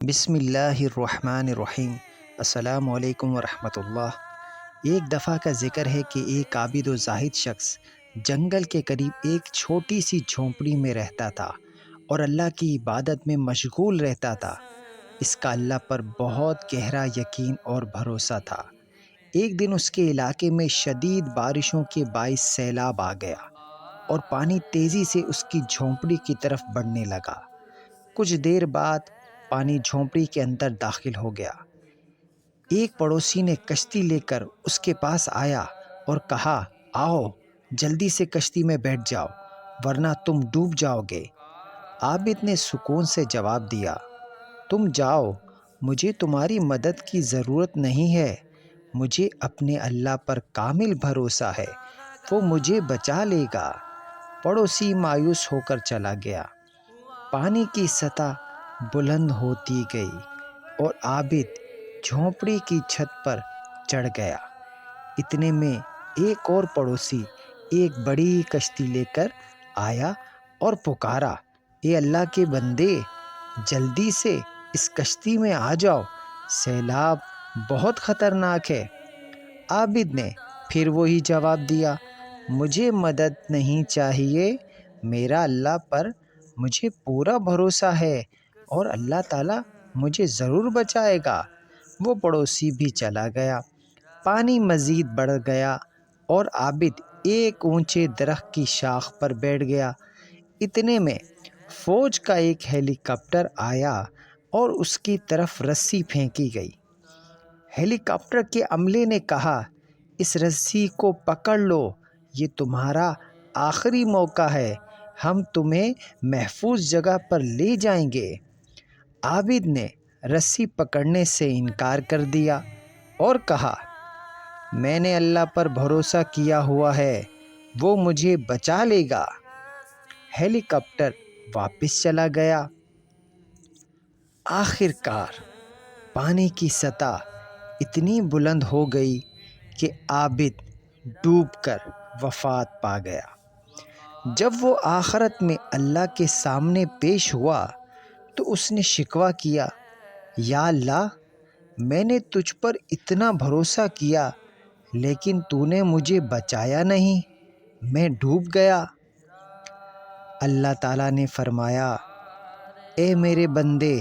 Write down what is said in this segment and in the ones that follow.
بسم اللہ الرحمن الرحیم۔ السلام علیکم ورحمۃ اللہ۔ ایک دفعہ کا ذکر ہے کہ ایک عابد و زاہد شخص جنگل کے قریب ایک چھوٹی سی جھونپڑی میں رہتا تھا اور اللہ کی عبادت میں مشغول رہتا تھا۔ اس کا اللہ پر بہت گہرا یقین اور بھروسہ تھا۔ ایک دن اس کے علاقے میں شدید بارشوں کے باعث سیلاب آ گیا اور پانی تیزی سے اس کی جھونپڑی کی طرف بڑھنے لگا۔ کچھ دیر بعد پانی جھونپڑی کے اندر داخل ہو گیا۔ ایک پڑوسی نے کشتی لے کر اس کے پاس آیا اور کہا، آؤ جلدی سے کشتی میں بیٹھ جاؤ ورنہ تم ڈوب جاؤ گے۔ عابد نے سکون سے جواب دیا، تم جاؤ، مجھے تمہاری مدد کی ضرورت نہیں ہے۔ مجھے اپنے اللہ پر کامل بھروسہ ہے، وہ مجھے بچا لے گا۔ پڑوسی مایوس ہو کر چلا گیا۔ پانی کی سطح بلند ہوتی گئی اور عابد جھونپڑی کی چھت پر چڑھ گیا۔ اتنے میں ایک اور پڑوسی ایک بڑی کشتی لے کر آیا اور پکارا، اے اللہ کے بندے، جلدی سے اس کشتی میں آ جاؤ، سیلاب بہت خطرناک ہے۔ عابد نے پھر وہی جواب دیا، مجھے مدد نہیں چاہیے، میرا اللہ پر مجھے پورا بھروسہ ہے اور اللہ تعالیٰ مجھے ضرور بچائے گا۔ وہ پڑوسی بھی چلا گیا۔ پانی مزید بڑھ گیا اور عابد ایک اونچے درخت کی شاخ پر بیٹھ گیا۔ اتنے میں فوج کا ایک ہیلی کاپٹر آیا اور اس کی طرف رسی پھینکی گئی۔ ہیلی کاپٹر کے عملے نے کہا، اس رسی کو پکڑ لو، یہ تمہارا آخری موقع ہے، ہم تمہیں محفوظ جگہ پر لے جائیں گے۔ عابد نے رسی پکڑنے سے انکار کر دیا اور کہا، میں نے اللہ پر بھروسہ کیا ہوا ہے، وہ مجھے بچا لے گا۔ ہیلی کاپٹر واپس چلا گیا۔ آخر کار پانی کی سطح اتنی بلند ہو گئی کہ عابد ڈوب کر وفات پا گیا۔ جب وہ آخرت میں اللہ کے سامنے پیش ہوا تو اس نے شکوہ کیا، یا اللہ، میں نے تجھ پر اتنا بھروسہ کیا لیکن تو نے مجھے بچایا نہیں، میں ڈوب گیا۔ اللہ تعالیٰ نے فرمایا، اے میرے بندے،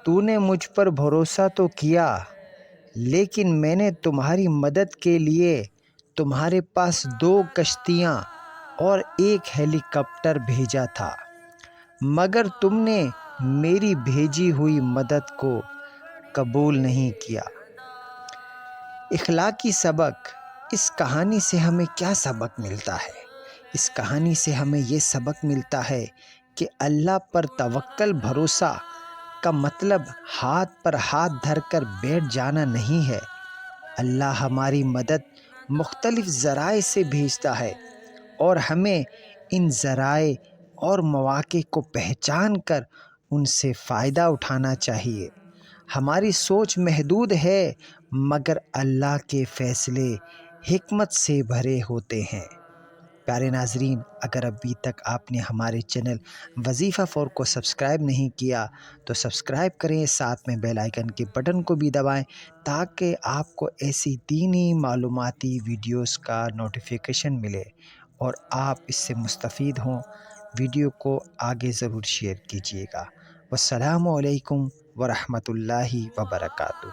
تو نے مجھ پر بھروسہ تو کیا لیکن میں نے تمہاری مدد کے لیے تمہارے پاس 2 کشتیاں اور ایک ہیلی کاپٹر بھیجا تھا، مگر تم نے میری بھیجی ہوئی مدد کو قبول نہیں کیا۔ اخلاقی سبق۔ اس کہانی سے ہمیں کیا سبق ملتا ہے؟ اس کہانی سے ہمیں یہ سبق ملتا ہے کہ اللہ پر توکل، بھروسہ کا مطلب ہاتھ پر ہاتھ دھر کر بیٹھ جانا نہیں ہے۔ اللہ ہماری مدد مختلف ذرائع سے بھیجتا ہے اور ہمیں ان ذرائع اور مواقع کو پہچان کر ان سے فائدہ اٹھانا چاہیے۔ ہماری سوچ محدود ہے مگر اللہ کے فیصلے حکمت سے بھرے ہوتے ہیں۔ پیارے ناظرین، اگر ابھی تک آپ نے ہمارے چینل وظیفہ 4 کو سبسکرائب نہیں کیا تو سبسکرائب کریں، ساتھ میں بیل آئیکن کے بٹن کو بھی دبائیں تاکہ آپ کو ایسی دینی معلوماتی ویڈیوز کا نوٹیفیکیشن ملے اور آپ اس سے مستفید ہوں۔ ویڈیو کو آگے ضرور شیئر کیجیے گا۔ والسلام علیکم ورحمۃ اللہ وبرکاتہ۔